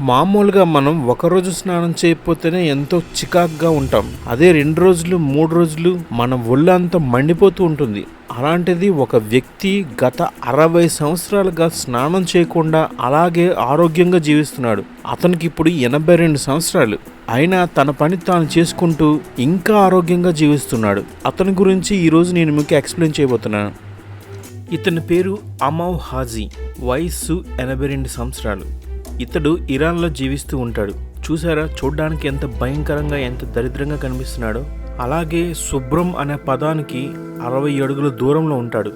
మామూలుగా మనం ఒకరోజు స్నానం చేయకపోతేనే ఎంతో చికాగ్గా ఉంటాం. అదే 2 రోజులు 3 రోజులు మన ఒళ్ళంతా మండిపోతూ ఉంటుంది. అలాంటిది ఒక వ్యక్తి గత 60 సంవత్సరాలుగా స్నానం చేయకుండా అలాగే ఆరోగ్యంగా జీవిస్తున్నాడు. అతనికి ఇప్పుడు 82 సంవత్సరాలు అయినా తన పని తాను చేసుకుంటూ ఇంకా ఆరోగ్యంగా జీవిస్తున్నాడు. అతని గురించి ఈరోజు నేను మీకు ఎక్స్ప్లెయిన్ చేయబోతున్నాను. ఇతని పేరు అమౌ హాజీ, వయస్సు 82 సంవత్సరాలు. ఇతడు ఇరాన్లో జీవిస్తూ ఉంటాడు. చూసారా, చూడ్డానికి ఎంత భయంకరంగా ఎంత దరిద్రంగా కనిపిస్తున్నాడో. అలాగే శుభ్రం అనే పదానికి 60 అడుగుల దూరంలో ఉంటాడు.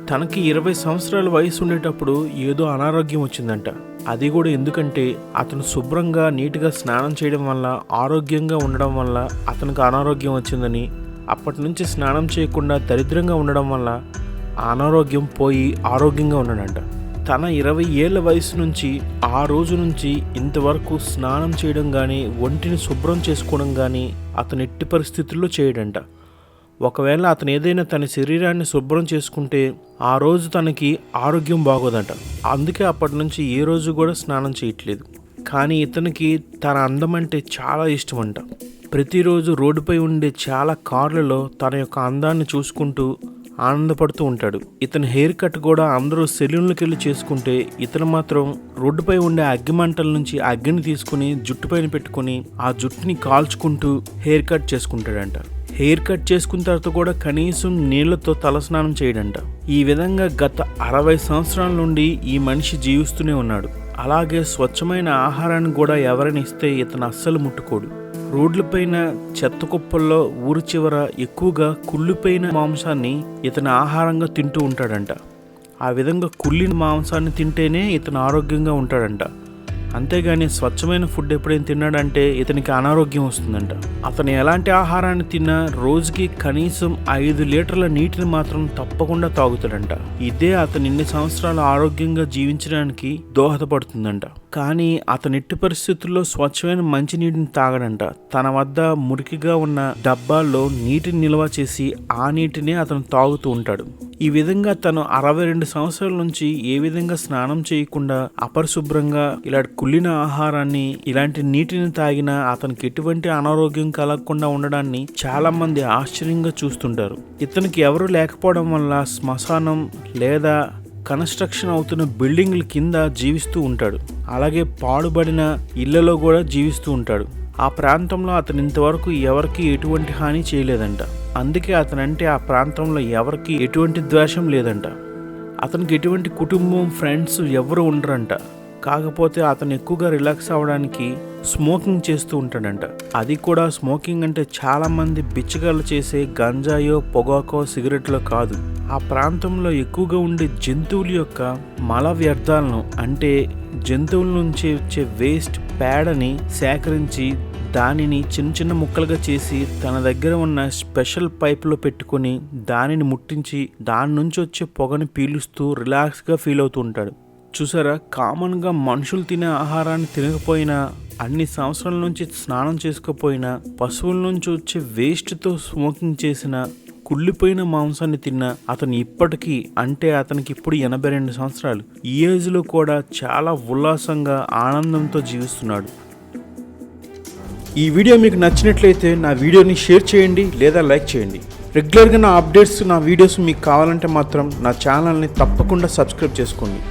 తనకి 20 సంవత్సరాల వయసు ఉండేటప్పుడు ఏదో అనారోగ్యం వచ్చిందంట. అది కూడా ఎందుకంటే అతను శుభ్రంగా నీట్గా స్నానం చేయడం వల్ల, ఆరోగ్యంగా ఉండడం వల్ల అతనికి అనారోగ్యం వచ్చిందని, అప్పటి నుంచి స్నానం చేయకుండా దరిద్రంగా ఉండడం వల్ల అనారోగ్యం పోయి ఆరోగ్యంగా ఉన్నాడంట. తన 20 ఏళ్ల వయసు నుంచి ఆ రోజు నుంచి ఇంతవరకు స్నానం చేయడం కానీ, ఒంటిని శుభ్రం చేసుకోవడం కానీ అతను ఎట్టి పరిస్థితుల్లో చేయడంట. ఒకవేళ అతను ఏదైనా తన శరీరాన్ని శుభ్రం చేసుకుంటే ఆ రోజు తనకి ఆరోగ్యం బాగోదంట. అందుకే అప్పటి నుంచి ఏ రోజు కూడా స్నానం చేయట్లేదు. కానీ ఇతనికి తన అందం అంటే చాలా ఇష్టం అంట. ప్రతిరోజు రోడ్డుపై ఉండే చాలా కార్లలో తన యొక్క అందాన్ని చూసుకుంటూ ఆనందపడుతూ ఉంటాడు. ఇతని హెయిర్ కట్ కూడా అందరూ సెలూన్లకు వెళ్ళి చేసుకుంటే ఇతను మాత్రం రోడ్డుపై ఉండే అగ్గిమంటల నుంచి అగ్గిని తీసుకుని జుట్టుపైన పెట్టుకుని ఆ జుట్టుని కాల్చుకుంటూ హెయిర్ కట్ చేసుకుంటాడంట. హెయిర్ కట్ చేసుకున్న తర్వాత కూడా కనీసం నీళ్లతో తలస్నానం చేయడంట. ఈ విధంగా గత 60 సంవత్సరాల నుండి ఈ మనిషి జీవిస్తూనే ఉన్నాడు. అలాగే స్వచ్ఛమైన ఆహారాన్ని కూడా ఎవరైనా ఇస్తే ఇతను అస్సలు ముట్టుకోడు. రోడ్లపైన చెత్త కుప్పల్లో ఊరి చివర ఎక్కువగా కుళ్ళిపోయిన మాంసాన్ని ఇతను ఆహారంగా తింటూ ఉంటాడంట. ఆ విధంగా కుళ్ళిన మాంసాన్ని తింటేనే ఇతను ఆరోగ్యంగా ఉంటాడంట. అంతేగాని స్వచ్ఛమైన ఫుడ్ ఎప్పుడైనా తిన్నాడంటే ఇతనికి అనారోగ్యం వస్తుందంట. అతను ఎలాంటి ఆహారాన్ని తిన్నా రోజుకి కనీసం 5 లీటర్ల నీటిని మాత్రం తప్పకుండా తాగుతాడంట. ఇదే అతను ఇన్ని సంవత్సరాలు ఆరోగ్యంగా జీవించడానికి దోహదపడుతుందంట. కానీ అతను ఎట్టి పరిస్థితుల్లో స్వచ్ఛమైన మంచినీటిని తాగడంట. తన వద్ద మురికిగా ఉన్న డబ్బాల్లో నీటిని నిల్వ చేసి ఆ నీటిని అతను తాగుతూ ఉంటాడు. ఈ విధంగా తను 62 సంవత్సరాల నుంచి ఏ విధంగా స్నానం చేయకుండా అపరిశుభ్రంగా ఇలాంటి కుళ్ళిన ఆహారాన్ని, ఇలాంటి నీటిని తాగినా అతనికి ఎటువంటి అనారోగ్యం కలగకుండా ఉండడాన్ని చాలా మంది ఆశ్చర్యంగా చూస్తుంటారు. ఇతనికి ఎవరు లేకపోవడం వల్ల శ్మశానం లేదా కన్స్ట్రక్షన్ అవుతున్న బిల్డింగ్ల కింద జీవిస్తూ ఉంటాడు. అలాగే పాడుబడిన ఇళ్లలో కూడా జీవిస్తూ ఉంటాడు. ఆ ప్రాంతంలో అతను ఇంతవరకు ఎవరికి ఎటువంటి హాని చేయలేదంట. అందుకే అతనంటే ఆ ప్రాంతంలో ఎవరికి ఎటువంటి ద్వేషం లేదంట. అతనికి ఎటువంటి కుటుంబం, ఫ్రెండ్స్ ఎవరు ఉండరంట. కాకపోతే అతను ఎక్కువగా రిలాక్స్ అవ్వడానికి స్మోకింగ్ చేస్తూ ఉంటాడంట. అది కూడా స్మోకింగ్ అంటే చాలా మంది బిచ్చగాళ్ళు చేసే గంజాయో, పొగాకో, సిగరెట్లో కాదు. ఆ ప్రాంతంలో ఎక్కువగా ఉండే జంతువుల యొక్క మల వ్యర్థాలను, అంటే జంతువుల నుంచి వచ్చే వేస్ట్ పేడని సేకరించి దానిని చిన్న చిన్న ముక్కలుగా చేసి తన దగ్గర ఉన్న స్పెషల్ పైప్లో పెట్టుకొని దానిని ముట్టించి దాని నుంచి వచ్చే పొగని పీలుస్తూ రిలాక్స్గా ఫీల్ అవుతూ ఉంటాడు. చూసారా, కామన్గా మనుషులు తినే ఆహారాన్ని తినకపోయినా, అన్ని సంవత్సరాల నుంచి స్నానం చేసుకోపోయినా, పశువుల నుంచి వచ్చే వేస్ట్తో స్మోకింగ్ చేసిన కుళ్ళిపోయిన మాంసాన్ని తిన్న అతను ఇప్పటికీ, అంటే అతనికి ఇప్పుడు 82 సంవత్సరాలు, ఈ ఏజ్లో కూడా చాలా ఉల్లాసంగా ఆనందంతో జీవిస్తున్నాడు. ఈ వీడియో మీకు నచ్చినట్లయితే నా వీడియోని షేర్ చేయండి లేదా లైక్ చేయండి. రెగ్యులర్గా నా అప్డేట్స్, నా వీడియోస్ మీకు కావాలంటే మాత్రం నా ఛానల్ని తప్పకుండా సబ్స్క్రైబ్ చేసుకోండి.